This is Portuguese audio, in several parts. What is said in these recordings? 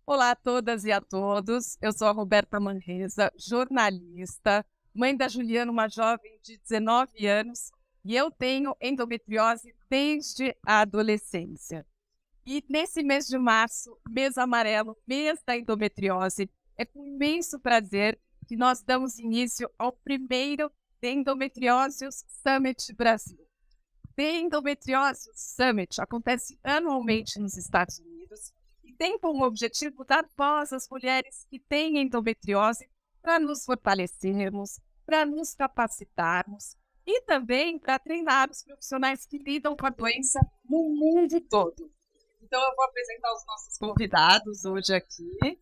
Olá a todas e a todos. Eu sou a Roberta Manresa, jornalista, mãe da Juliana, uma jovem de 19 anos, e eu tenho endometriose desde a adolescência. E nesse mês de março, mês amarelo, mês da endometriose, é com imenso prazer que nós damos início ao primeiro The Endometriosis Summit Brasil. The Endometriosis Summit acontece anualmente nos Estados Unidos e tem como objetivo dar voz às mulheres que têm endometriose para nos fortalecermos, para nos capacitarmos e também para treinar os profissionais que lidam com a doença no mundo todo. Então, eu vou apresentar os nossos convidados hoje aqui.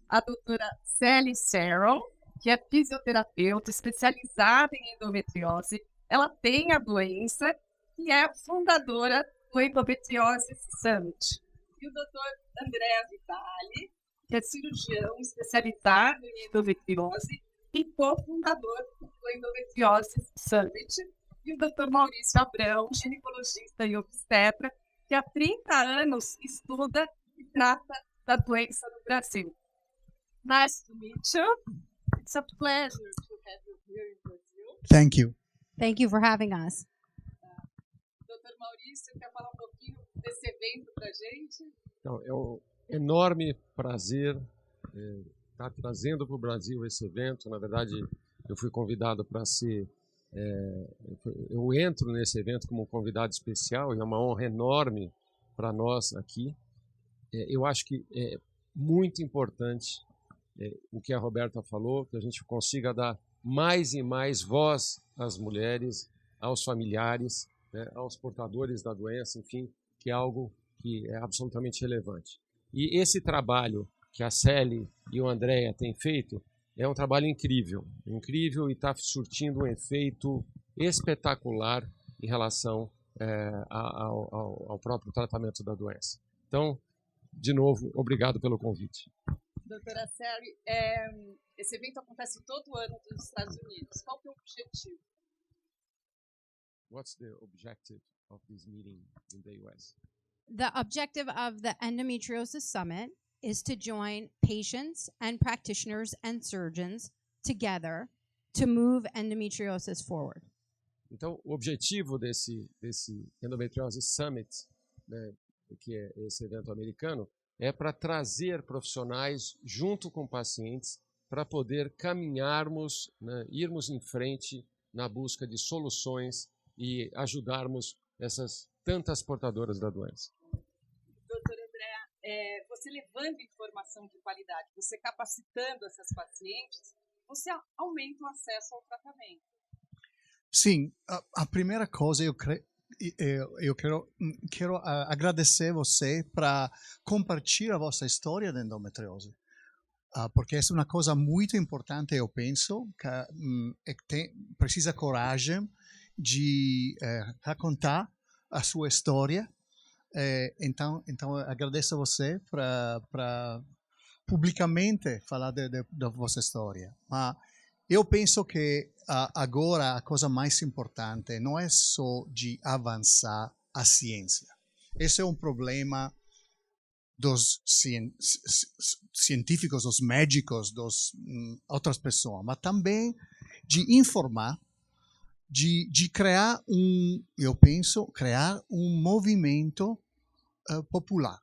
A doutora Sally Serrell, que é fisioterapeuta especializada em endometriose. Ela tem a doença e é fundadora do Endometriosis Summit. E o doutor Andrea Vitali, que é cirurgião especializado em endometriose e cofundador do Endometriosis Summit. E o doutor Maurício Abrão, ginecologista e obstetra, que há 30 anos estuda e trata da doença no Brasil. Nice to meet you. It's a pleasure to have you here in Brazil. Thank you. Thank you for having us. Doutor Maurício, quer falar um pouquinho desse evento para a gente? Então, é um enorme prazer estar trazendo para o Brasil esse evento. Na verdade, eu fui convidado para ser... eu entro nesse evento como convidado especial e é uma honra enorme para nós aqui. Eu acho que é muito importante o que a Roberta falou, que a gente consiga dar mais e mais voz às mulheres, aos familiares, né, aos portadores da doença, enfim, que é algo que é absolutamente relevante. E esse trabalho que a Sally e o Andrea têm feito é um trabalho incrível e está surtindo um efeito espetacular em relação ao próprio tratamento da doença. Então, de novo, obrigado pelo convite. Doutora Sally, esse evento acontece todo ano nos Estados Unidos. Qual que é o objetivo? What's the objective of this meeting in the US? The objective of the Endometriosis Summit is to join patients and practitioners and surgeons together to move endometriosis forward. Então, o objetivo desse Endometriose Summit, né, que é esse evento americano, é para trazer profissionais junto com pacientes para poder caminharmos, né, irmos em frente na busca de soluções e ajudarmos essas tantas portadoras da doença. Doutora Andrea, você levando informação de qualidade, você capacitando essas pacientes, você aumenta o acesso ao tratamento. Sim, a primeira coisa eu quero agradecer você para compartilhar a vossa história de endometriose, porque é uma coisa muito importante, eu penso, que precisa coragem de contar a sua história. Então eu agradeço a você para publicamente falar da vossa história. Mas eu penso que agora a coisa mais importante não é só de avançar a ciência. Esse é um problema dos científicos, dos médicos, das outras pessoas, mas também de informar, de criar eu penso, criar um movimento popular.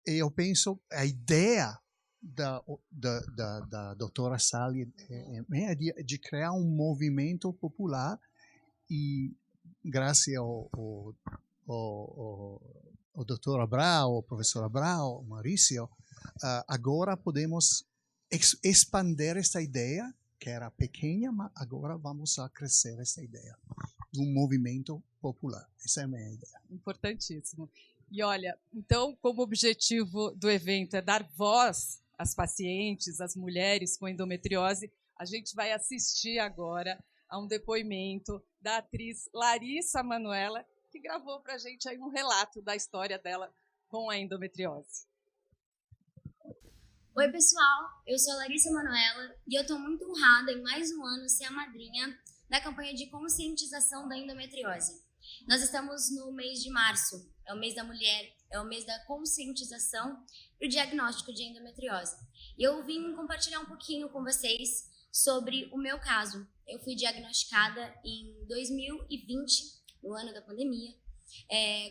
E eu penso, a ideia da doutora Sally é de criar um movimento popular e graças ao doutor Abrão, ao professor Abrão, ao Maurício, agora podemos expandir essa ideia, que era pequena, mas agora vamos a crescer essa ideia de um movimento popular. Essa é a minha ideia. Importantíssimo. E olha, então, como objetivo do evento é dar voz às pacientes, às mulheres com endometriose, a gente vai assistir agora a um depoimento da atriz Larissa Manoela, que gravou para a gente aí um relato da história dela com a endometriose. Oi, pessoal, eu sou a Larissa Manoela e eu estou muito honrada em mais um ano ser a madrinha da campanha de conscientização da endometriose. Nós estamos no mês de março, é o mês da mulher, é o mês da conscientização para o diagnóstico de endometriose. E eu vim compartilhar um pouquinho com vocês sobre o meu caso. Eu fui diagnosticada em 2020, no ano da pandemia,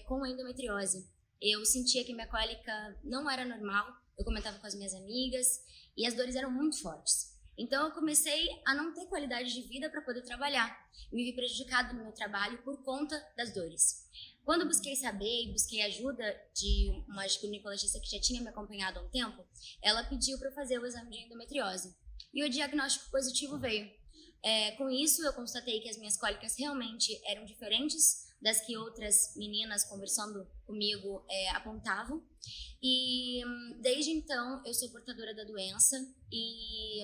com endometriose. Eu sentia que minha cólica não era normal, eu comentava com as minhas amigas, e as dores eram muito fortes. Então eu comecei a não ter qualidade de vida para poder trabalhar. Me vi prejudicada no meu trabalho por conta das dores. Quando eu busquei saber e busquei ajuda de uma ginecologista que já tinha me acompanhado há um tempo, ela pediu para eu fazer o exame de endometriose. E o diagnóstico positivo veio. Com isso, eu constatei que as minhas cólicas realmente eram diferentes das que outras meninas conversando comigo apontavam. E desde então, eu sou portadora da doença e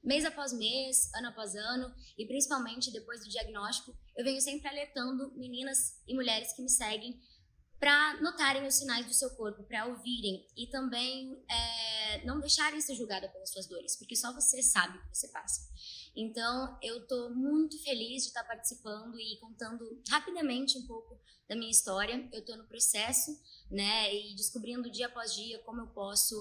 mês após mês, ano após ano, e principalmente depois do diagnóstico, eu venho sempre alertando meninas e mulheres que me seguem para notarem os sinais do seu corpo, para ouvirem e também não deixarem ser julgada pelas suas dores, porque só você sabe o que você passa. Então, eu estou muito feliz de estar participando e contando rapidamente um pouco da minha história. Eu estou no processo, né, e descobrindo dia após dia como eu posso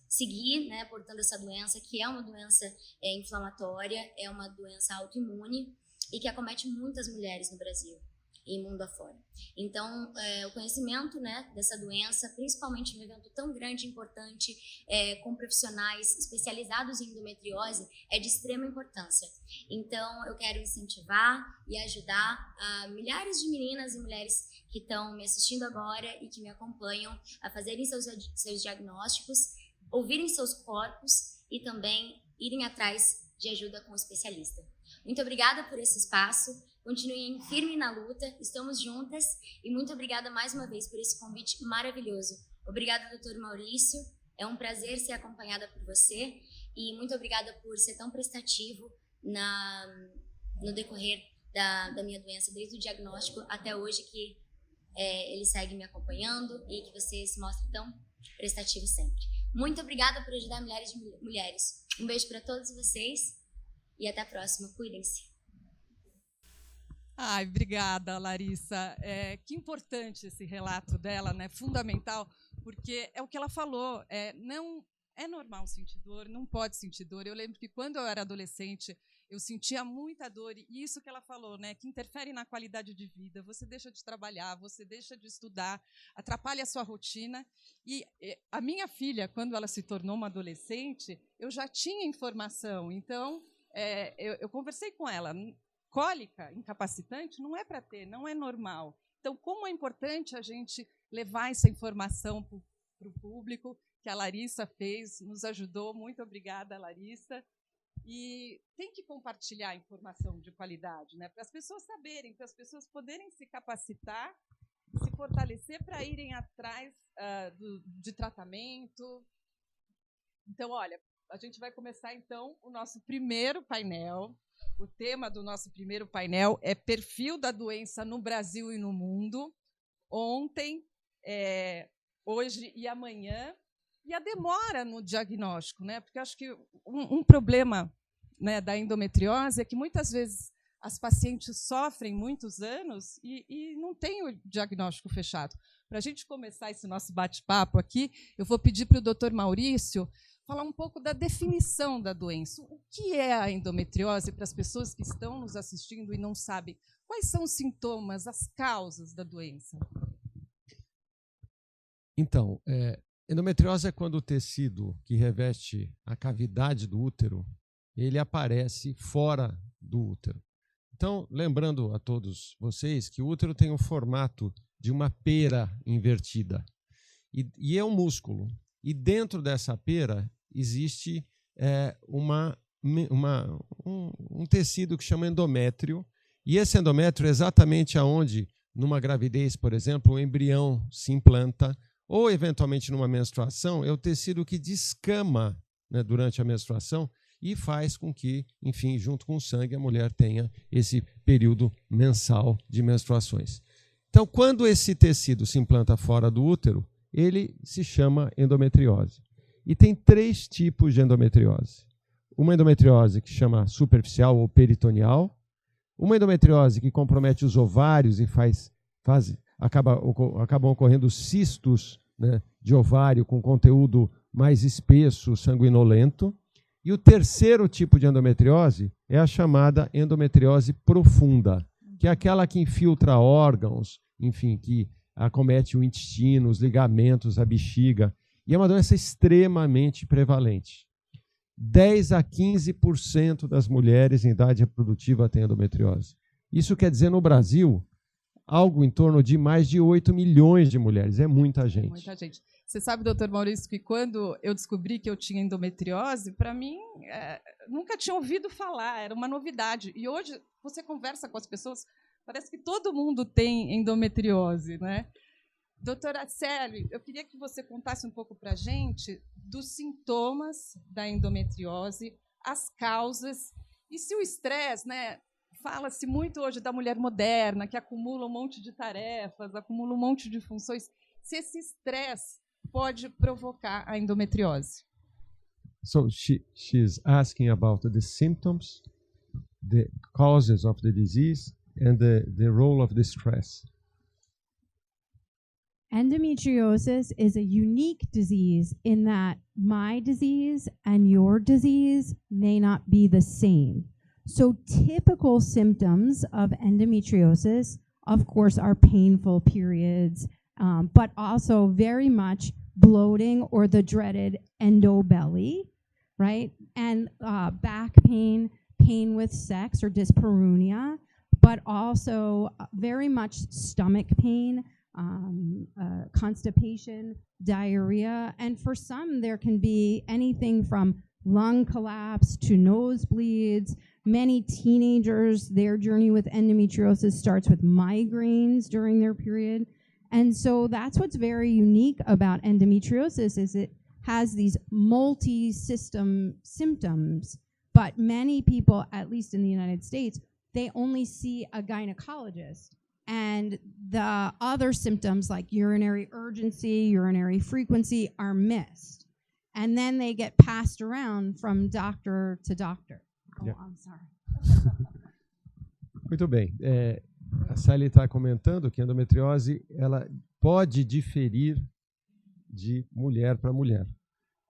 seguir, né, portando essa doença, que é uma doença inflamatória, é uma doença autoimune e que acomete muitas mulheres no Brasil e mundo afora. Então, o conhecimento, né, dessa doença, principalmente em um evento tão grande e importante, com profissionais especializados em endometriose, é de extrema importância. Então, eu quero incentivar e ajudar a milhares de meninas e mulheres que estão me assistindo agora e que me acompanham a fazerem seus diagnósticos, ouvirem seus corpos e também irem atrás de ajuda com o especialista. Muito obrigada por esse espaço. Continuem firme na luta, estamos juntas e muito obrigada mais uma vez por esse convite maravilhoso. Obrigada, doutor Maurício, é um prazer ser acompanhada por você e muito obrigada por ser tão prestativo no decorrer da minha doença, desde o diagnóstico até hoje, que ele segue me acompanhando e que você se mostra tão prestativo sempre. Muito obrigada por ajudar milhares de mulheres. Um beijo para todos vocês e até a próxima. Cuidem-se. Ai, obrigada, Larissa. Que importante esse relato dela, né? Fundamental, porque é o que ela falou. Não é normal sentir dor, não pode sentir dor. Eu lembro que quando eu era adolescente, eu sentia muita dor, e isso que ela falou, né? Que interfere na qualidade de vida. Você deixa de trabalhar, você deixa de estudar, atrapalha a sua rotina. E a minha filha, quando ela se tornou uma adolescente, eu já tinha informação. Então, eu conversei com ela. Cólica incapacitante não é para ter, não é normal. Então, como é importante a gente levar essa informação para o público, que a Larissa fez, nos ajudou. Muito obrigada, Larissa. E tem que compartilhar informação de qualidade, né, para as pessoas saberem, para as pessoas poderem se capacitar, se fortalecer para irem atrás de tratamento. Então, olha, a gente vai começar, então, o nosso primeiro painel. O tema do nosso primeiro painel é perfil da doença no Brasil e no mundo, ontem, hoje e amanhã, e a demora no diagnóstico, né? Porque acho que um problema, né, da endometriose é que muitas vezes as pacientes sofrem muitos anos e não têm o diagnóstico fechado. Para a gente começar esse nosso bate-papo aqui, eu vou pedir para o doutor Maurício falar um pouco da definição da doença. O que é a endometriose para as pessoas que estão nos assistindo e não sabem? Quais são os sintomas, as causas da doença? Então, endometriose é quando o tecido que reveste a cavidade do útero, ele aparece fora do útero. Então, lembrando a todos vocês que o útero tem o formato de uma pera invertida. E é um músculo. E dentro dessa pera existe um tecido que chama endométrio, e esse endométrio é exatamente aonde, numa gravidez, por exemplo, o embrião se implanta, ou eventualmente numa menstruação, é o tecido que descama, né, durante a menstruação e faz com que, enfim, junto com o sangue, a mulher tenha esse período mensal de menstruações. Então, quando esse tecido se implanta fora do útero, ele se chama endometriose. E tem 3 tipos de endometriose. Uma endometriose que chama superficial ou peritoneal, uma endometriose que compromete os ovários e faz acabam ocorrendo cistos, né, de ovário com conteúdo mais espesso, sanguinolento. E o terceiro tipo de endometriose é a chamada endometriose profunda, que é aquela que infiltra órgãos, enfim, que acomete o intestino, os ligamentos, a bexiga, e é uma doença extremamente prevalente. 10 a 15% das mulheres em idade reprodutiva têm endometriose. Isso quer dizer, no Brasil, algo em torno de mais de 8 milhões de mulheres. É muita gente. Muita gente. Você sabe, doutor Maurício, que quando eu descobri que eu tinha endometriose, para mim, nunca tinha ouvido falar, era uma novidade. E hoje, você conversa com as pessoas, parece que todo mundo tem endometriose, né? Doutora Célia, eu queria que você contasse um pouco para a gente dos sintomas da endometriose, as causas, e se o estresse, né? Fala-se muito hoje da mulher moderna, que acumula um monte de tarefas, acumula um monte de funções, se esse estresse pode provocar a endometriose. So she's asking about the symptoms, the causes of the disease, and the role of the stress. Endometriosis is a unique disease in that my disease and your disease may not be the same. So typical symptoms of endometriosis, of course, are painful periods, but also very much bloating or the dreaded endobelly, right? And back pain, pain with sex or dyspareunia, but also very much stomach pain, constipation, diarrhea, and for some there can be anything from lung collapse to nosebleeds. Many teenagers, their journey with endometriosis starts with migraines during their period. And so that's what's very unique about endometriosis is it has these multi-system symptoms, but many people, at least in the United States, they only see a gynecologist. And the other symptoms like urinary urgency, urinary frequency are missed. And then they get passed around from doctor to doctor. Yeah. Oh, I'm sorry. Muito bem. A Sally está comentando que a endometriose ela pode diferir de mulher para mulher,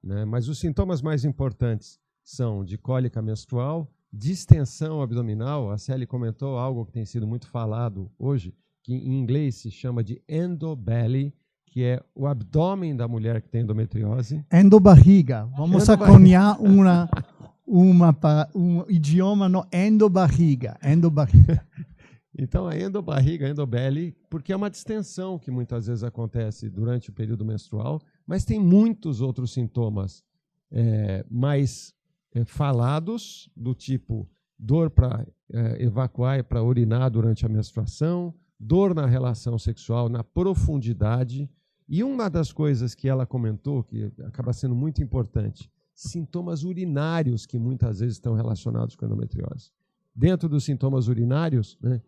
né? Mas os sintomas mais importantes são de cólica menstrual, distensão abdominal. A Sally comentou algo que tem sido muito falado hoje, que em inglês se chama de endobelly, que é o abdômen da mulher que tem endometriose. Endobarriga. Vamos aconhar um idioma no endobarriga. Endobarriga. Então, a endobarriga, endobelly, porque é uma distensão que muitas vezes acontece durante o período menstrual, mas tem muitos outros sintomas mais falados, do tipo dor para evacuar e para urinar durante a menstruação, dor na relação sexual, na profundidade. E uma das coisas que ela comentou, que acaba sendo muito importante, sintomas urinários que muitas vezes estão relacionados com a endometriose. Dentro dos sintomas urinários, né,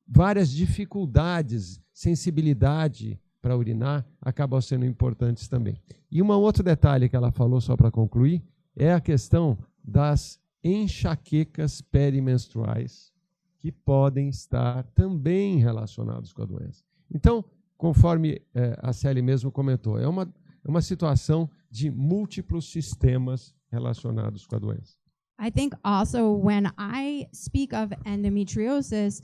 várias dificuldades, sensibilidade para urinar acabam sendo importantes também. E um outro detalhe que ela falou, só para concluir, é a questão das enxaquecas perimenstruais, que podem estar também relacionados com a doença. Então, conforme a Célia mesmo comentou, é uma situação de múltiplos sistemas relacionados com a doença. I think also when I speak of endometriosis,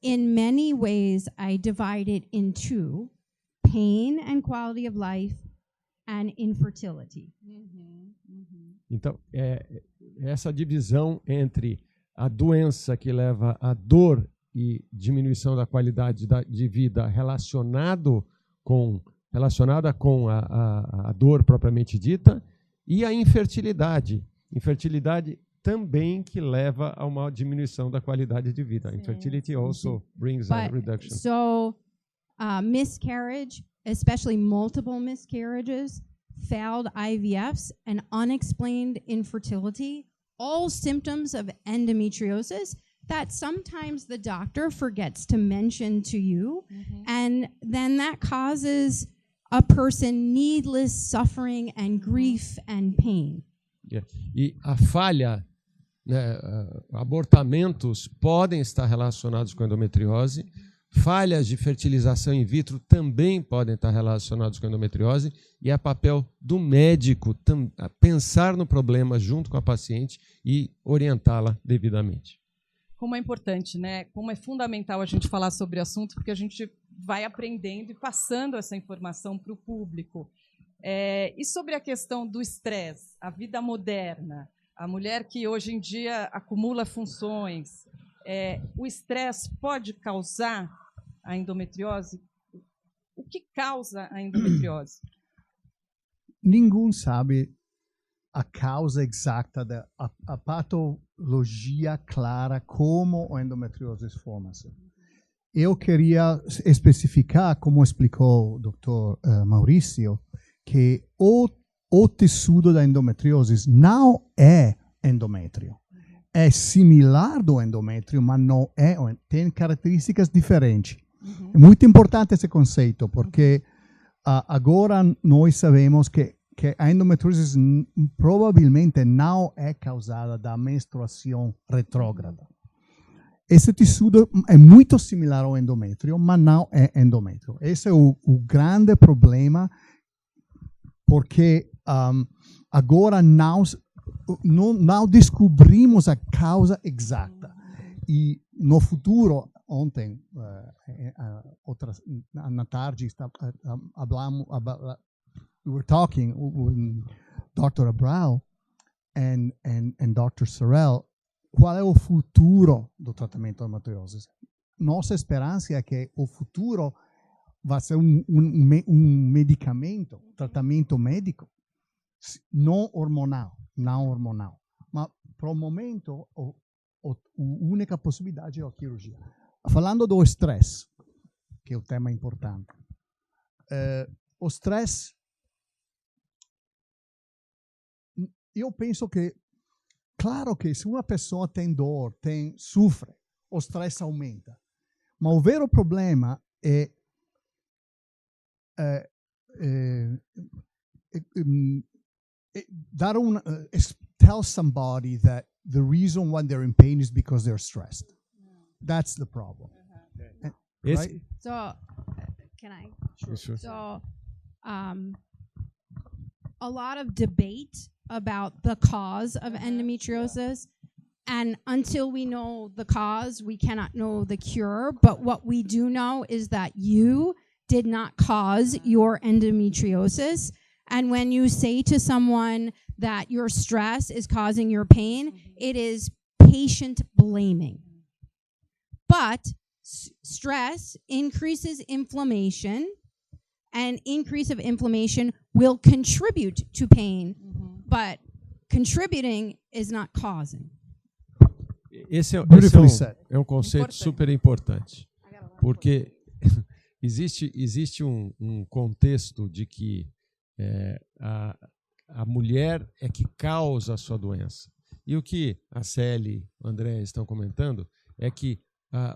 in many ways I divide it in two, pain and quality of life and infertility. Então, essa divisão entre a doença que leva à dor e diminuição da qualidade de vida relacionada com a dor propriamente dita e a infertilidade. Infertilidade também que leva a uma diminuição da qualidade de vida. Infertility also brings a reduction. So, miscarriage, especially multiple miscarriages, failed IVFs, and unexplained infertility, all symptoms of endometriosis that sometimes the doctor forgets to mention to you, and then that causes a person needless suffering and grief and pain. Yeah. E a falha, né, abortamentos podem estar relacionados com endometriose, falhas de fertilização in vitro também podem estar relacionadas com a endometriose, e é papel do médico pensar no problema junto com a paciente e orientá-la devidamente. Como é importante, né? Como é fundamental a gente falar sobre o assunto, porque a gente vai aprendendo e passando essa informação para o público. E sobre a questão do estresse, a vida moderna, a mulher que hoje em dia acumula funções, o estresse pode causar a endometriose? O que causa a endometriose? Ninguém sabe a causa exata a patologia clara como a endometriose forma-se. Eu queria especificar, como explicou o Dr. Maurício, que o tecido da endometriose não é endométrio. É similar do endométrio, mas não é, tem características diferentes. É muito importante esse conceito, porque agora nós sabemos que a endometriose provavelmente não é causada da menstruação retrógrada. Esse tecido é muito similar ao endométrio, mas não é endométrio. Esse é o grande problema, porque agora não descobrimos a causa exata. E no futuro, ontem, na tarde, we were talking with Dr. Abrao and Dr. Sorrell, qual é o futuro do tratamento da endometriose. Nossa esperança é que o futuro vai ser um medicamento, tratamento médico, não hormonal. Mas, para o momento, a única possibilidade é a cirurgia. Falando do estresse, que é o tema importante. O estresse, eu penso que, claro que se uma pessoa tem dor, sofre, o estresse aumenta. Mas o vero problema é tell somebody that the reason why they're in pain is because they're stressed. That's the problem. Right? So, can I? Sure. So, a lot of debate about the cause of endometriosis. And until we know the cause, we cannot know the cure. But what we do know is that you did not cause your endometriosis. And when you say to someone that your stress is causing your pain, it is patient blaming. But stress increases inflammation, and increase of inflammation will contribute to pain, but contributing is not causing. Esse é um conceito super importante, porque existe um contexto de que a mulher é que causa a sua doença. E o que a Célia e o André estão comentando é que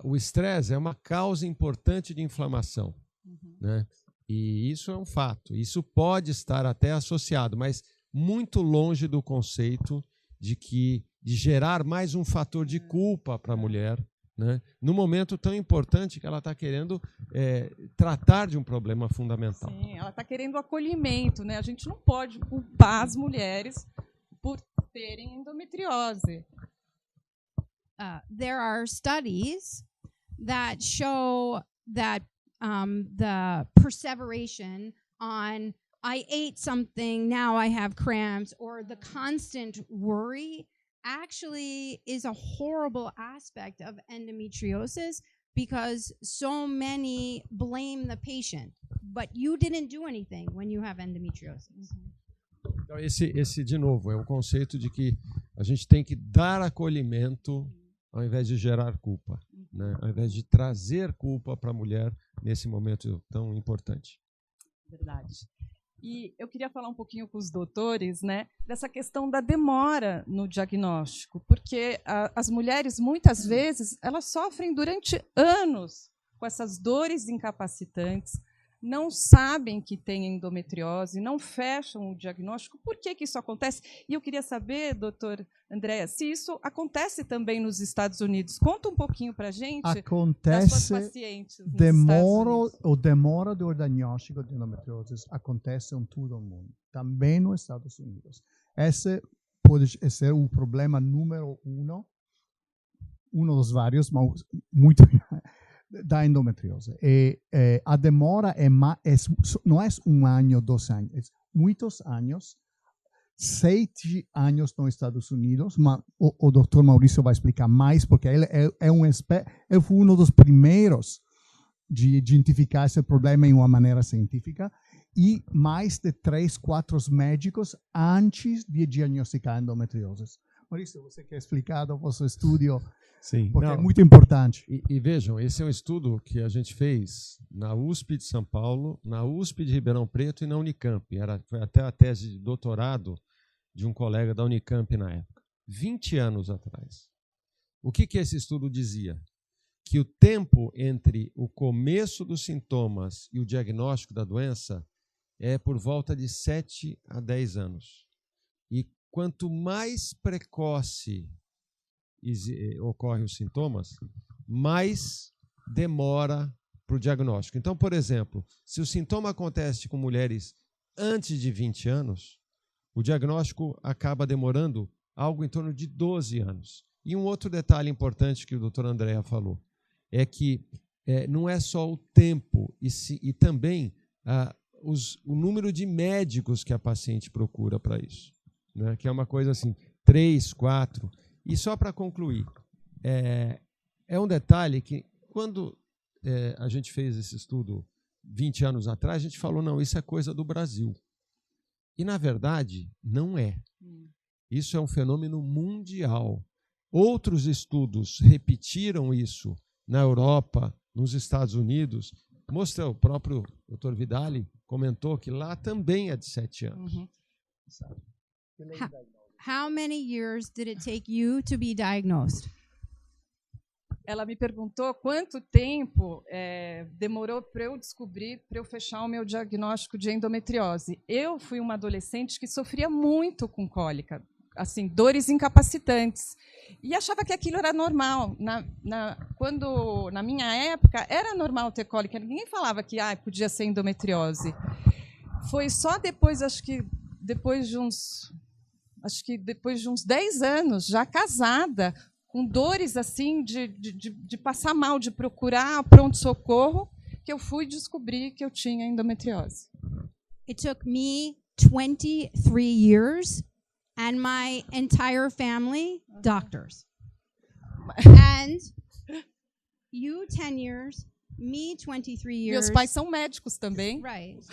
o estresse é uma causa importante de inflamação, né? E isso é um fato. Isso pode estar até associado, mas muito longe do conceito de gerar mais um fator de culpa para a mulher, né? No momento tão importante que ela está querendo tratar de um problema fundamental. Sim, ela está querendo acolhimento, né? A gente não pode culpar as mulheres por terem endometriose. There are studies that show that the perseveration on I ate something, now I have cramps, or the constant worry actually is a horrible aspect of endometriosis, because so many blame the patient, but you didn't do anything when you have endometriosis. Então, esse de novo, é o conceito de que a gente tem que dar acolhimento ao invés de gerar culpa, né? Ao invés de trazer culpa para a mulher nesse momento tão importante. Verdade. E eu queria falar um pouquinho com os doutores, né, dessa questão da demora no diagnóstico, porque as mulheres, muitas vezes, elas sofrem durante anos com essas dores incapacitantes, não sabem que têm endometriose, não fecham o diagnóstico. Por que isso acontece? E eu queria saber, doutor Andréa, se isso acontece também nos Estados Unidos. Conta um pouquinho para a gente das suas pacientes nos demora do diagnóstico de endometriose acontece em todo o mundo, também nos Estados Unidos. Esse pode ser o problema número um dos vários, mas muito da endometriose. A demora não é 1 ano, 2 anos, é muitos anos, 7 anos nos Estados Unidos, mas o Dr. Maurício vai explicar mais, porque ele foi um dos primeiros de identificar esse problema de uma maneira científica, e mais de 3, 4 médicos antes de diagnosticar endometriose. Maurício, você quer explicar o seu estudo? Sim, porque é muito importante. E vejam, esse é um estudo que a gente fez na USP de São Paulo, na USP de Ribeirão Preto e na Unicamp. Foi até a tese de doutorado de um colega da Unicamp na época, 20 anos atrás. O que esse estudo dizia? Que o tempo entre o começo dos sintomas e o diagnóstico da doença é por volta de 7 a 10 anos. E quanto mais precoce ocorrem os sintomas, mais demora para o diagnóstico. Então, por exemplo, se o sintoma acontece com mulheres antes de 20 anos, o diagnóstico acaba demorando algo em torno de 12 anos. E um outro detalhe importante que o Dr. Andréa falou é que não é só o tempo, e também o número de médicos que a paciente procura para isso, né? Que é uma coisa assim, 3, 4... E só para concluir, é um detalhe que, quando a gente fez esse estudo 20 anos atrás, a gente falou, não, isso é coisa do Brasil. E, na verdade, não é. Isso é um fenômeno mundial. Outros estudos repetiram isso na Europa, nos Estados Unidos. O próprio Dr. Vidali comentou que lá também é de 7 anos. Uhum. Sabe? How many years did it take you to be diagnosed? Ela me perguntou quanto tempo demorou para eu descobrir, para eu fechar o meu diagnóstico de endometriose. Eu fui uma adolescente que sofria muito com cólica, assim, dores incapacitantes, e achava que aquilo era normal. Quando, na minha época, era normal ter cólica, ninguém falava que podia ser endometriose. Foi só depois, depois de uns 10 anos, já casada, com dores assim de passar mal, de procurar pronto-socorro, que eu fui descobrir que eu tinha endometriose. It took me 23 years and my entire family doctors. And you 10 years, me 23 years. Meus pais são médicos também. Right.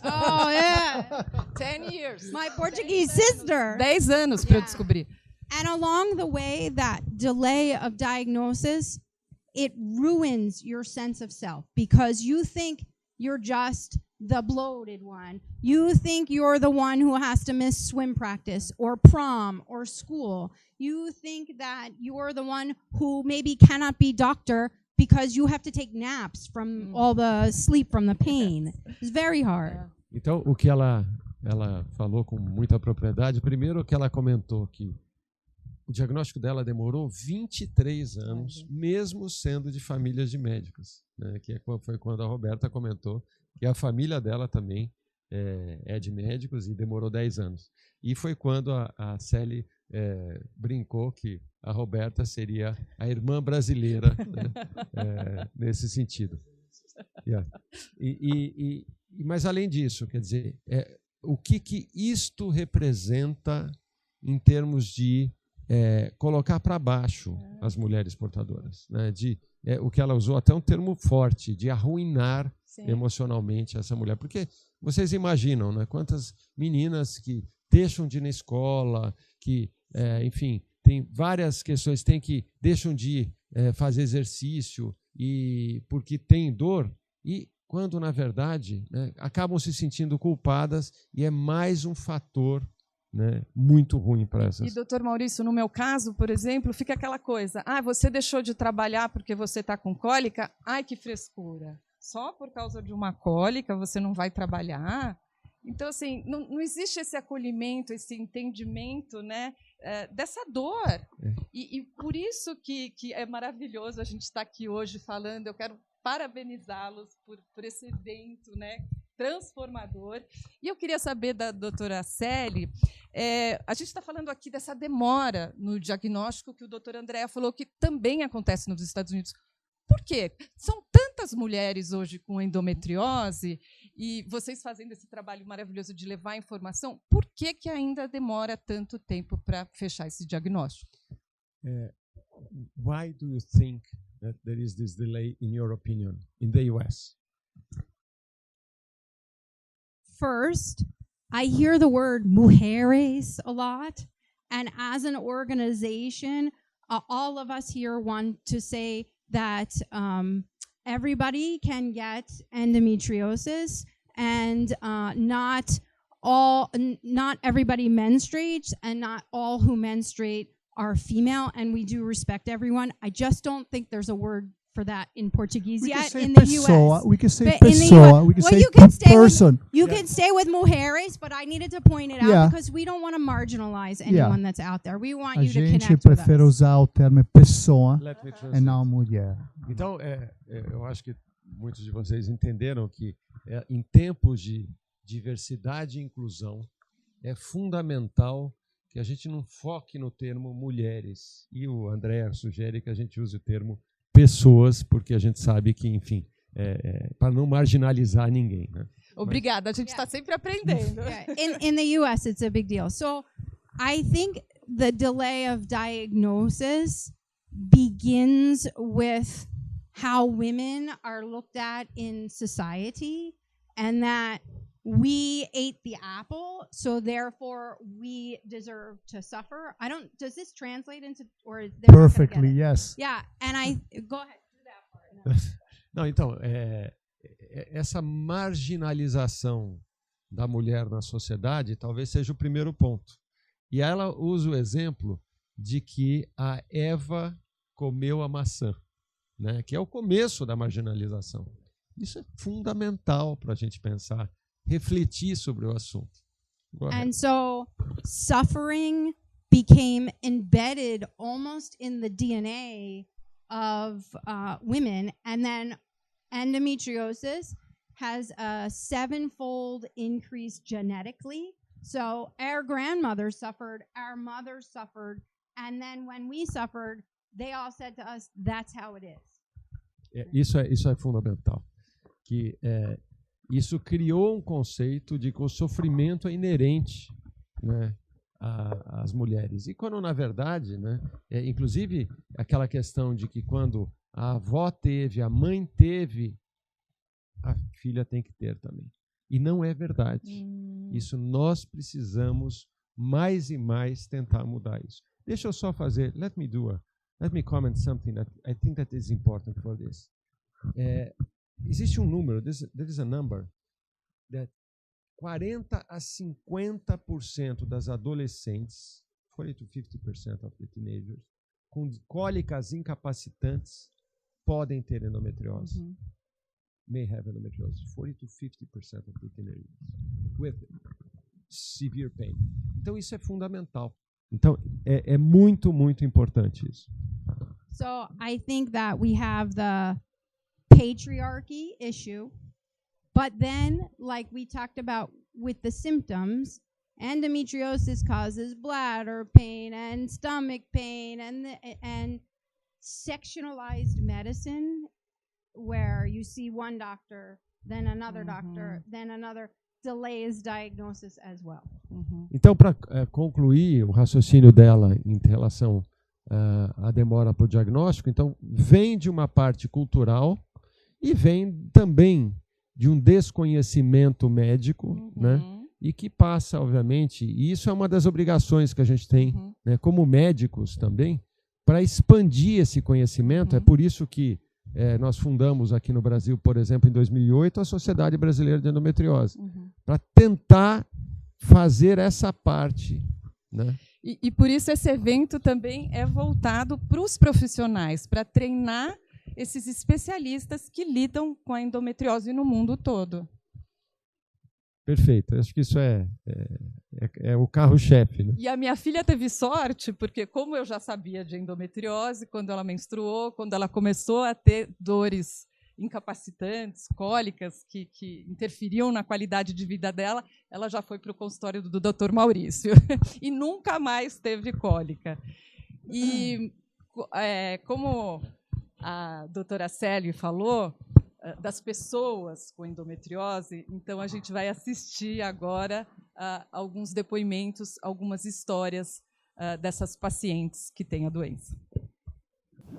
Oh, yeah. 10 years. My Portuguese sister. 10 anos para eu descobrir. And along the way, that delay of diagnosis, it ruins your sense of self because you think you're just the bloated one. You think you're the one who has to miss swim practice or prom or school. You think that you're the one who maybe cannot be doctor because you have to take naps from all the sleep from the pain. It's very hard. Então, o que ela falou com muita propriedade, primeiro que ela comentou que o diagnóstico dela demorou 23 anos, mesmo sendo de famílias de médicos, né? Que foi quando a Roberta comentou que a família dela também é de médicos e demorou 10 anos. E foi quando a Célie brincou que a Roberta seria a irmã brasileira, né? Nesse sentido. Yeah. Mas, além disso, quer dizer, o que isto representa em termos de colocar para baixo as mulheres portadoras, né? O que ela usou até um termo forte, de arruinar emocionalmente essa mulher. Porque vocês imaginam, né, quantas meninas que deixam de ir na escola, que, enfim, tem várias questões, deixam de fazer exercício porque tem dor, e quando, na verdade, né, acabam se sentindo culpadas, e é mais um fator, né, muito ruim para essas. E, doutor Maurício, no meu caso, por exemplo, fica aquela coisa, você deixou de trabalhar porque você está com cólica? Ai, que frescura. só por causa de uma cólica você não vai trabalhar. Então, assim, não existe esse acolhimento, esse entendimento, né, dessa dor. E por isso que é maravilhoso a gente estar aqui hoje falando. Eu quero parabenizá-los por esse evento, né, transformador. E eu queria saber da doutora Célie, a gente está falando aqui dessa demora no diagnóstico que o doutor Andréa falou que também acontece nos Estados Unidos. Por quê? São tantas mulheres hoje com endometriose e vocês fazendo esse trabalho maravilhoso de levar informação, por que ainda demora tanto tempo para fechar esse diagnóstico? Why do you think that there is this delay, in your opinion, in the US? First, I hear the word mujeres a lot, and as an organization, all of us here want to say that everybody can get endometriosis, and not everybody menstruates, and not all who menstruate are female, and we do respect everyone. I just don't think there's a word for that in Portuguese yet in the US. We can say But in the pessoa. We can well, say you can stay person. You can stay with mujeres, but I needed to point it out because we don't want to marginalize anyone that's out there. We want A you to gente connect with prefere us. usar o termo pessoa Let me e translate. não mulher. Então, eu acho que muitos de vocês entenderam que em tempos de diversidade e inclusão é fundamental que a gente não foque no termo mulheres. E o André sugere que a gente use o termo pessoas, porque a gente sabe que, enfim, para não marginalizar ninguém, né? Obrigada, a gente está sempre aprendendo. Yeah, in the US, it's a big deal. So I think the delay of diagnosis begins with how women are looked at in society, and that we ate the apple, so therefore we deserve to suffer. Does this translate into, or they're not gonna get Perfectly, it? yes. Yeah, and go ahead, do that part. Não, então, essa marginalização da mulher na sociedade talvez seja o primeiro ponto. E ela usa o exemplo de que a Eva comeu a maçã, né, que é o começo da marginalização. Isso é fundamental para a gente pensar, refletir sobre o assunto. And so suffering became embedded almost in the DNA of women, and then endometriosis has a 7-fold increase genetically. So our grandmothers suffered, our mothers suffered, and then when we suffered, they all said to us, that's how it is. Isso é fundamental. Que isso criou um conceito de que o sofrimento é inerente, né, às mulheres. E quando, na verdade, né, inclusive aquela questão de que quando a avó teve, a mãe teve, a filha tem que ter também. E não é verdade. Isso nós precisamos mais e mais tentar mudar isso. Deixa eu só fazer, let me comment something that I think that is important for this. Existe um número, there is a number, that 40 a 50% das adolescentes, 40 to 50% of the teenagers, com cólicas incapacitantes, podem ter endometriose. May have endometriose. 40 to 50% of the teenagers with severe pain. Então, isso é fundamental. Então, é muito, muito importante isso. So I think that we have the patriarchy issue, but then, like we talked about with the symptoms, endometriosis causes bladder pain and stomach pain and sectionalized medicine, where you see one doctor, then another doctor, then another, delays diagnosis as well. Então, para concluir o raciocínio dela em relação à demora para o diagnóstico, então, vem de uma parte cultural e vem também de um desconhecimento médico, né? E que passa, obviamente, e isso é uma das obrigações que a gente tem, né, como médicos também, para expandir esse conhecimento. É por isso que nós fundamos aqui no Brasil, por exemplo, em 2008, a Sociedade Brasileira de Endometriose, para tentar fazer essa parte, né? E por isso esse evento também é voltado para os profissionais, para treinar esses especialistas que lidam com a endometriose no mundo todo. Perfeito, acho que isso é o carro-chefe, né? E a minha filha teve sorte, porque como eu já sabia de endometriose, quando ela menstruou, quando ela começou a ter dores incapacitantes, cólicas, que interferiam na qualidade de vida dela, ela já foi para o consultório do Dr. Maurício e nunca mais teve cólica. E como a doutora Célia falou, das pessoas com endometriose, então a gente vai assistir agora alguns depoimentos, algumas histórias dessas pacientes que têm a doença.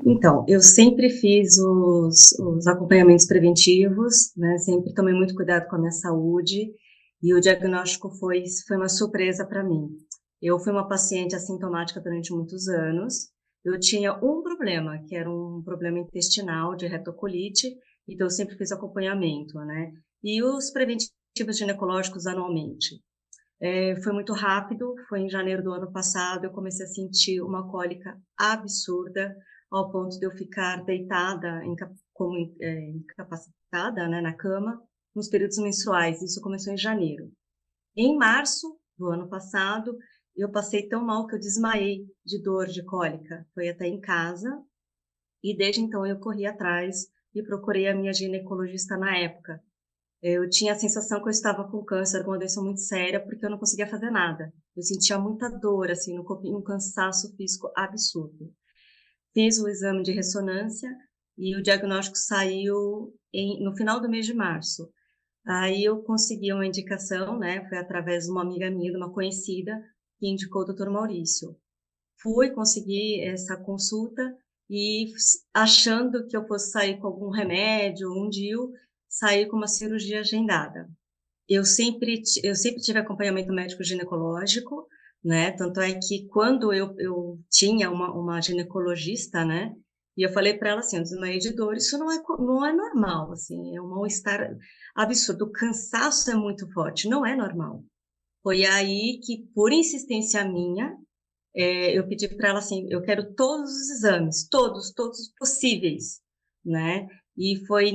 Então, eu sempre fiz os acompanhamentos preventivos, né? Sempre tomei muito cuidado com a minha saúde, e o diagnóstico foi uma surpresa para mim. Eu fui uma paciente assintomática durante muitos anos. Eu tinha um problema, que era um problema intestinal de retocolite, então eu sempre fiz acompanhamento, né? E os preventivos ginecológicos anualmente. Foi muito rápido, foi em janeiro do ano passado, eu comecei a sentir uma cólica absurda, ao ponto de eu ficar deitada, incapacitada, né, na cama, nos períodos menstruais. Isso começou em janeiro. Em março do ano passado, eu passei tão mal que eu desmaiei de dor de cólica. Foi até em casa, e desde então eu corri atrás e procurei a minha ginecologista na época. Eu tinha a sensação que eu estava com câncer, uma doença muito séria, porque eu não conseguia fazer nada. Eu sentia muita dor, assim, no corpo, um cansaço físico absurdo. Fiz o exame de ressonância e o diagnóstico saiu no final do mês de março. Aí eu consegui uma indicação, né? Foi através de uma amiga minha, de uma conhecida, que indicou o Dr. Maurício. Fui conseguir essa consulta e, achando que eu fosse sair com algum remédio, um DIU, saí com uma cirurgia agendada. Eu sempre tive acompanhamento médico ginecológico, né? Tanto é que quando eu tinha uma ginecologista, né? E eu falei para ela assim, eu desmaiei de dor, isso não é normal, assim, é um mal-estar absurdo, o cansaço é muito forte, não é normal. Foi aí que, por insistência minha, eu pedi para ela assim, eu quero todos os exames, todos possíveis, né? E foi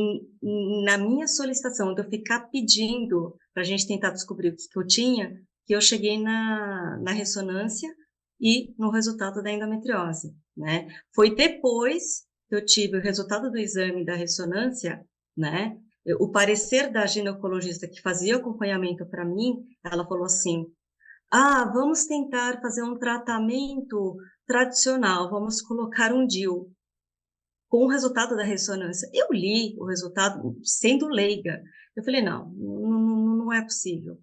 na minha solicitação de eu ficar pedindo para a gente tentar descobrir o que eu tinha, que eu cheguei na ressonância e no resultado da endometriose, né? Foi depois que eu tive o resultado do exame da ressonância, né? O parecer da ginecologista que fazia acompanhamento para mim, ela falou assim, vamos tentar fazer um tratamento tradicional, vamos colocar um DIU. Com o resultado da ressonância, eu li o resultado sendo leiga. Eu falei, não é possível.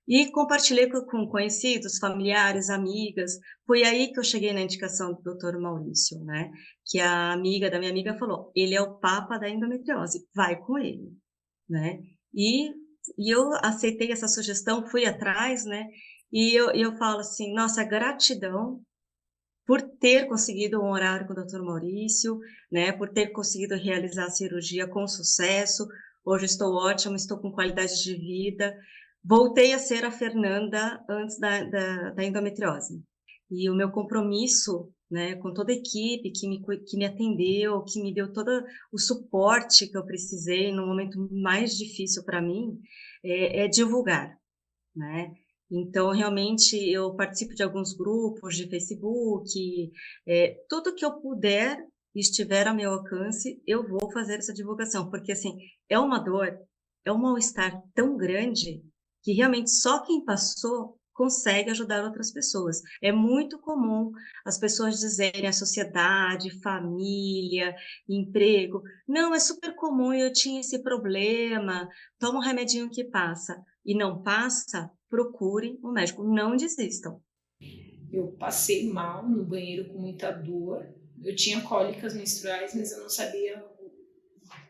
E compartilhei com conhecidos, familiares, amigas. Foi aí que eu cheguei na indicação do Dr. Maurício, né? Que a amiga da minha amiga falou, ele é o papa da endometriose, vai com ele, né? E eu aceitei essa sugestão, fui atrás, né? E eu falo assim, nossa, gratidão por ter conseguido um horário com o Dr. Maurício, né, por ter conseguido realizar a cirurgia com sucesso. Hoje estou ótima, estou com qualidade de vida. Voltei a ser a Fernanda antes da endometriose. E o meu compromisso, né, com toda a equipe que me atendeu, que me deu todo o suporte que eu precisei no momento mais difícil para mim, é divulgar, né? Então, realmente, eu participo de alguns grupos de Facebook, tudo que eu puder e estiver ao meu alcance, eu vou fazer essa divulgação, porque, assim, é uma dor, é um mal-estar tão grande que realmente só quem passou consegue ajudar outras pessoas. É muito comum as pessoas dizerem a sociedade, família, emprego, não, é super comum, eu tinha esse problema, toma um remedinho que passa. E não passa, procure um médico, não desistam. Eu passei mal no banheiro com muita dor, eu tinha cólicas menstruais, mas eu não sabia,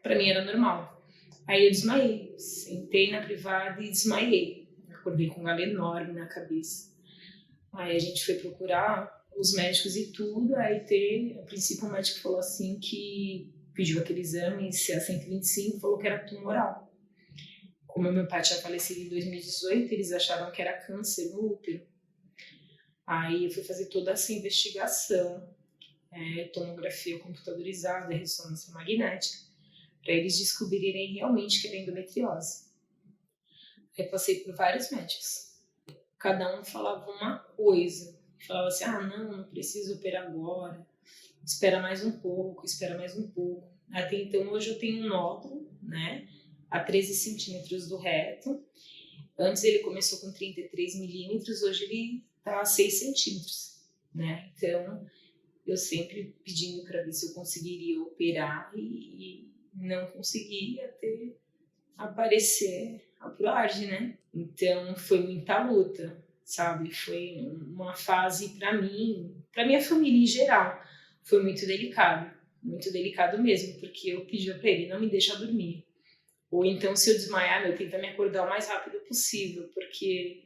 para mim era normal. Aí eu desmaiei, sentei na privada e desmaiei. Acordei com um galo enorme na cabeça. Aí a gente foi procurar os médicos e tudo, aí a princípio o médico falou assim que pediu aquele exame, CA-125, falou que era tumoral. Como meu pai tinha falecido em 2018, eles acharam que era câncer no útero. Aí eu fui fazer toda essa investigação. tomografia computadorizada, ressonância magnética, para eles descobrirem realmente que era endometriose. Eu passei por vários médicos. Cada um falava uma coisa. Falava assim, não preciso operar agora. Espera mais um pouco, espera mais um pouco. Até então, hoje eu tenho um nódulo, né, a 13 centímetros do reto. Antes ele começou com 33 milímetros, hoje ele está a 6 centímetros, né? Então, eu sempre pedindo para ver se eu conseguiria operar e não conseguia até aparecer a ProArge, né? Então, foi muita luta, sabe? Foi uma fase para mim, para minha família em geral, foi muito delicado mesmo, porque eu pedia para ele, não me deixa dormir. Ou então, se eu desmaiar, eu tento me acordar o mais rápido possível, porque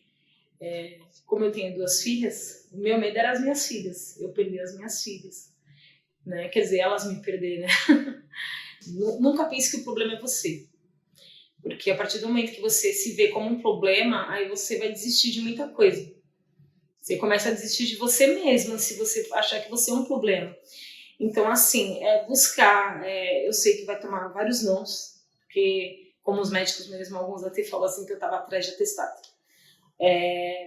como eu tenho 2 filhas, o meu medo era as minhas filhas, eu perder as minhas filhas, né? Quer dizer, elas me perderem, né? Nunca pense que o problema é você, porque a partir do momento que você se vê como um problema, aí você vai desistir de muita coisa. Você começa a desistir de você mesma, se você achar que você é um problema. Então, assim, buscar, eu sei que vai tomar vários nãos, porque, como os médicos mesmo, alguns até falam assim que eu estava atrás de atestado.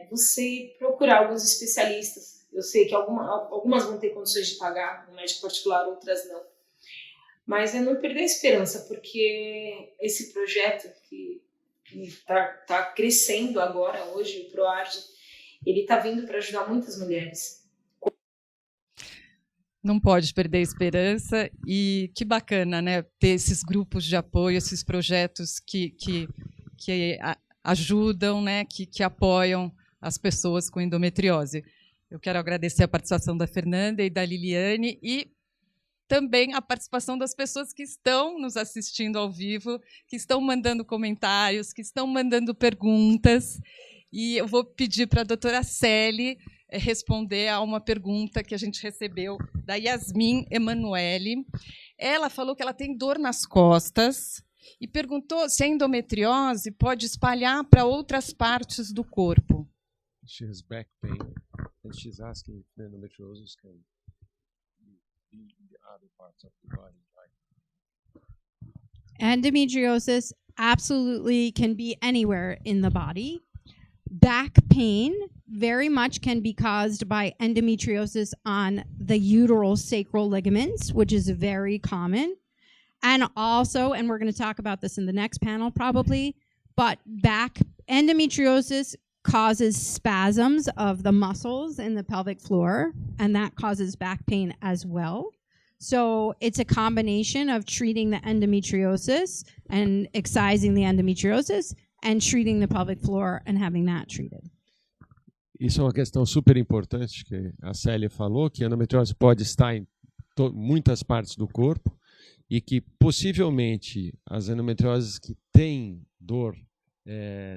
Você procurar alguns especialistas. Eu sei que algumas vão ter condições de pagar, um médico particular, outras não. Mas não perder a esperança, porque esse projeto que está crescendo agora, hoje, o ProArge, ele está vindo para ajudar muitas mulheres. Não pode perder a esperança, e que bacana, né, ter esses grupos de apoio, esses projetos que ajudam, né, que apoiam as pessoas com endometriose. Eu quero agradecer a participação da Fernanda e da Liliane e também a participação das pessoas que estão nos assistindo ao vivo, que estão mandando comentários, que estão mandando perguntas. E eu vou pedir para a doutora Célie responder a uma pergunta que a gente recebeu da Yasmin Emanuele. Ela falou que ela tem dor nas costas e perguntou se a endometriose pode espalhar para outras partes do corpo. She has back pain and she's asking if the endometriosis can be in the other parts of the body. Endometriosis absolutely can be anywhere in the body. Back pain very much can be caused by endometriosis on the uteral sacral ligaments, which is very common. And also, and we're going to talk about this in the next panel probably, but endometriosis causes spasms of the muscles in the pelvic floor, and that causes back pain as well. So it's a combination of treating the endometriosis and excising the endometriosis and treating the pelvic floor and having that treated. Isso é uma questão super importante que a Célia falou, que a endometriose pode estar em muitas partes do corpo e que possivelmente as endometrioses que têm dor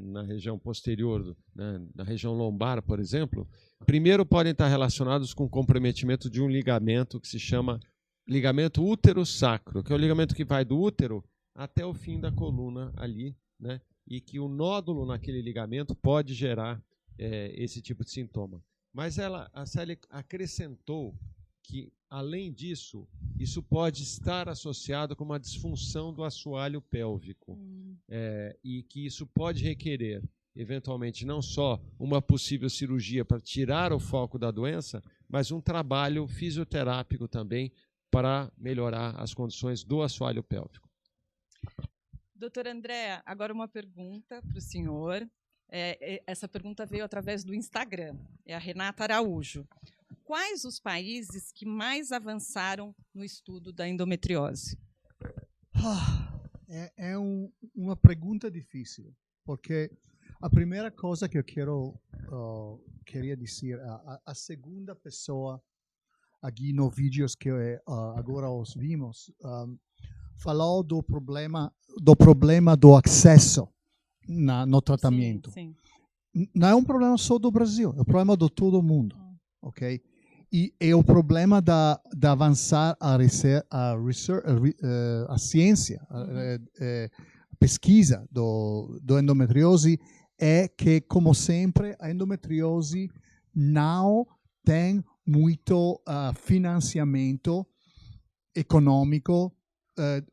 na região posterior, na região lombar, por exemplo, primeiro podem estar relacionados com o comprometimento de um ligamento que se chama ligamento útero-sacro, que é o ligamento que vai do útero até o fim da coluna ali, né? E que o nódulo naquele ligamento pode gerar esse tipo de sintoma. Mas a Célia acrescentou que, além disso, isso pode estar associado com uma disfunção do assoalho pélvico e que isso pode requerer, eventualmente, não só uma possível cirurgia para tirar o foco da doença, mas um trabalho fisioterápico também para melhorar as condições do assoalho pélvico. Doutora Andréa, agora uma pergunta para o senhor. Essa pergunta veio através do Instagram. É a Renata Araújo. Quais os países que mais avançaram no estudo da endometriose? É uma pergunta difícil, porque a primeira coisa que eu queria dizer, a segunda pessoa aqui no vídeos que agora os vimos, falou do problema do acesso no tratamento. Sim. Não é um problema só do Brasil, é um problema de todo mundo, ok? E é o problema da avançar a ciência, a pesquisa do endometriose, é que, como sempre, a endometriose não tem muito financiamento econômico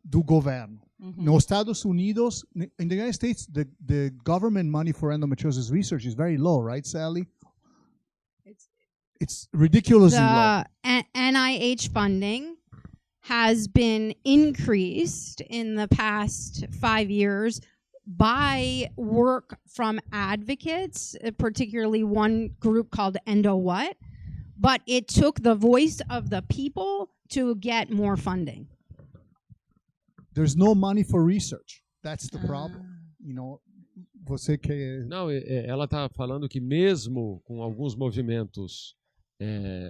do governo. Nos Estados Unidos, in the United States, the government money for endometriosis research is very low, right, Sally? It's ridiculously low. NIH funding has been increased in the past 5 years by work from advocates, particularly one group called EndoWhat, but it took the voice of the people to get more funding. There's no money for research. That's the problem. You know, você que... Não, ela está falando que mesmo com alguns movimentos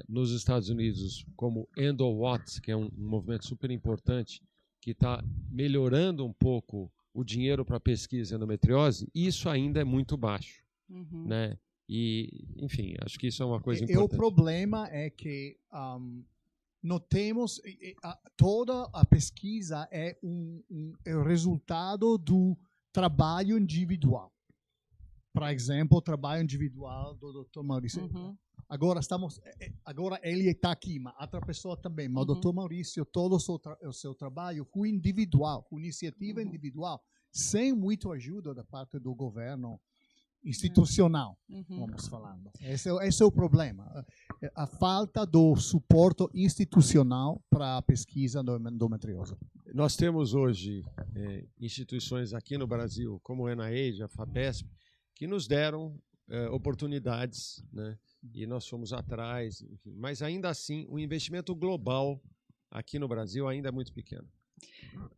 nos Estados Unidos, como EndoWhat, que é um movimento super importante, que está melhorando um pouco o dinheiro para pesquisa em endometriose, isso ainda é muito baixo, né? E, enfim, acho que isso é uma coisa importante. O problema é que não temos... toda a pesquisa é o resultado do trabalho individual. Por exemplo, o trabalho individual do Dr. Maurício. Agora ele está aqui, mas outra pessoa também. Mas o Dr. Maurício, todo o seu trabalho foi individual, foi iniciativa individual, sem muita ajuda da parte do governo institucional, vamos falando. Esse é o problema. A falta do suporte institucional para a pesquisa da endometriose. Nós temos hoje instituições aqui no Brasil, como a NIH, a FAPESP, que nos deram oportunidades, né? E nós fomos atrás, enfim. Mas ainda assim, o investimento global aqui no Brasil ainda é muito pequeno.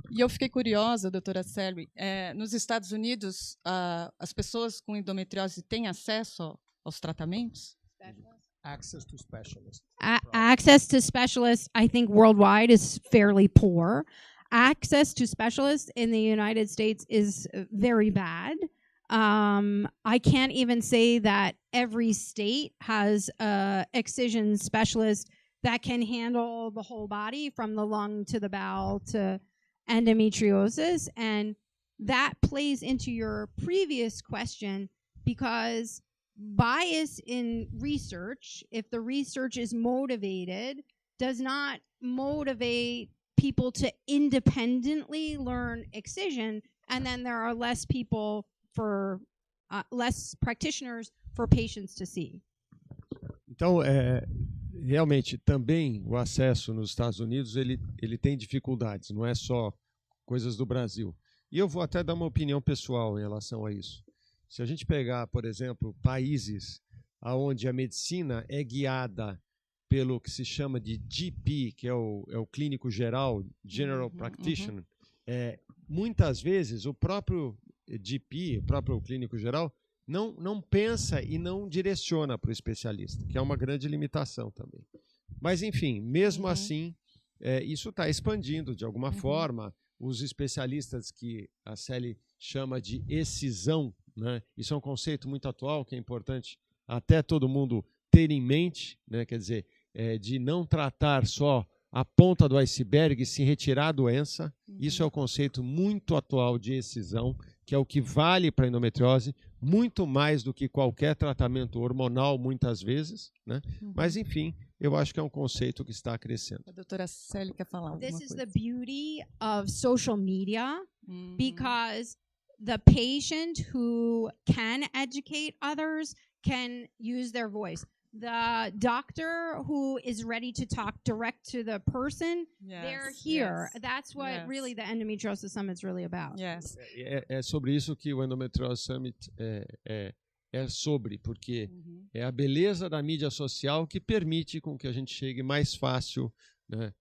E eu fiquei curiosa, doutora Sally, nos Estados Unidos, as pessoas com endometriose têm acesso aos tratamentos? Access to specialists. Access to specialists, I think worldwide is fairly poor. Access to specialists in the United States is very bad. I can't even say that every state has an excision specialist that can handle the whole body from the lung to the bowel to endometriosis. And that plays into your previous question, because bias in research, if the research is motivated, does not motivate people to independently learn excision, and then there are less people for less practitioners for patients to see. Então, realmente, também o acesso nos Estados Unidos ele tem dificuldades, não é só coisas do Brasil. E eu vou até dar uma opinião pessoal em relação a isso. Se a gente pegar, por exemplo, países onde a medicina é guiada pelo que se chama de GP, que é o clínico geral, General Practitioner, muitas vezes o próprio GP, o próprio clínico geral, não pensa e não direciona para o especialista, que é uma grande limitação também. Mas, enfim, mesmo assim, isso está expandindo de alguma forma. Os especialistas que a Sally chama de excisão, né? Isso é um conceito muito atual, que é importante até todo mundo ter em mente, né? Quer dizer, de não tratar só a ponta do iceberg e se retirar a doença. Isso é o conceito muito atual de excisão, que é o que vale para a endometriose, muito mais do que qualquer tratamento hormonal, muitas vezes, né? Mas, enfim, eu acho que é um conceito que está crescendo. A doutora Sally quer falar alguma coisa. This is the beauty of social media, because the patient who can educate others can use their voice. The doctor who is ready to talk direct to the person, they're here. That's what really the Endometriosis Summit is really about. Yes. É sobre isso que o Endometriose Summit é sobre, porque é a beleza da mídia social que permite com que a gente chegue mais fácil, né,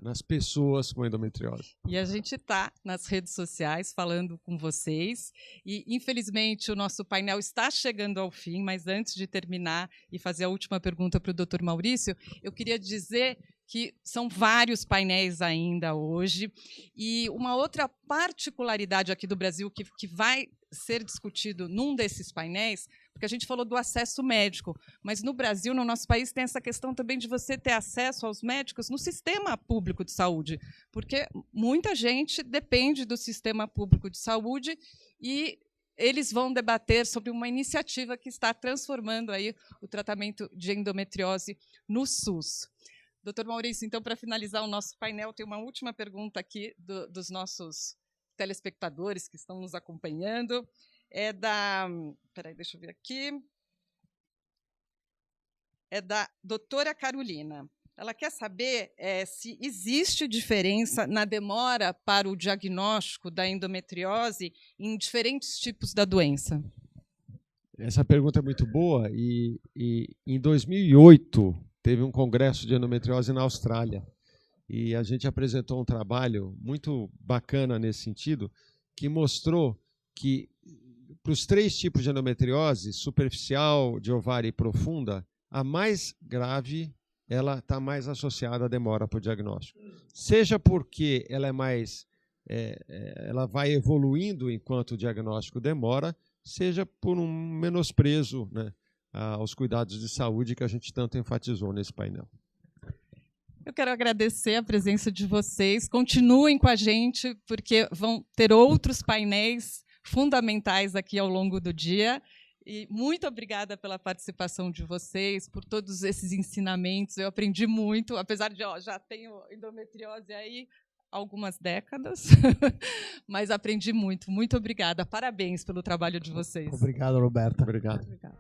nas pessoas com endometriose. E a gente está nas redes sociais falando com vocês e, infelizmente, o nosso painel está chegando ao fim, mas antes de terminar e fazer a última pergunta para o Dr. Maurício, eu queria dizer que são vários painéis ainda hoje, e uma outra particularidade aqui do Brasil que vai ser discutido num desses painéis, porque a gente falou do acesso médico, mas no Brasil, no nosso país, tem essa questão também de você ter acesso aos médicos no sistema público de saúde, porque muita gente depende do sistema público de saúde e eles vão debater sobre uma iniciativa que está transformando aí o tratamento de endometriose no SUS. Doutor Maurício, então, para finalizar o nosso painel, tem uma última pergunta aqui dos nossos telespectadores que estão nos acompanhando. É da... Peraí, deixa eu ver aqui. É da doutora Carolina. Ela quer saber se existe diferença na demora para o diagnóstico da endometriose em diferentes tipos da doença. Essa pergunta é muito boa. E em 2008, teve um congresso de endometriose na Austrália. E a gente apresentou um trabalho muito bacana nesse sentido, que mostrou que, para os 3 tipos de endometriose, superficial, de ovário e profunda, a mais grave, ela está mais associada à demora para o diagnóstico. Seja porque ela é mais, ela vai evoluindo enquanto o diagnóstico demora, seja por um menosprezo, né, aos cuidados de saúde que a gente tanto enfatizou nesse painel. Eu quero agradecer a presença de vocês. Continuem com a gente, porque vão ter outros painéis fundamentais aqui ao longo do dia. E muito obrigada pela participação de vocês, por todos esses ensinamentos. Eu aprendi muito, apesar de já tenho endometriose aí algumas décadas, mas aprendi muito. Muito obrigada. Parabéns pelo trabalho de vocês. Obrigado, Roberta. Obrigado. Obrigada.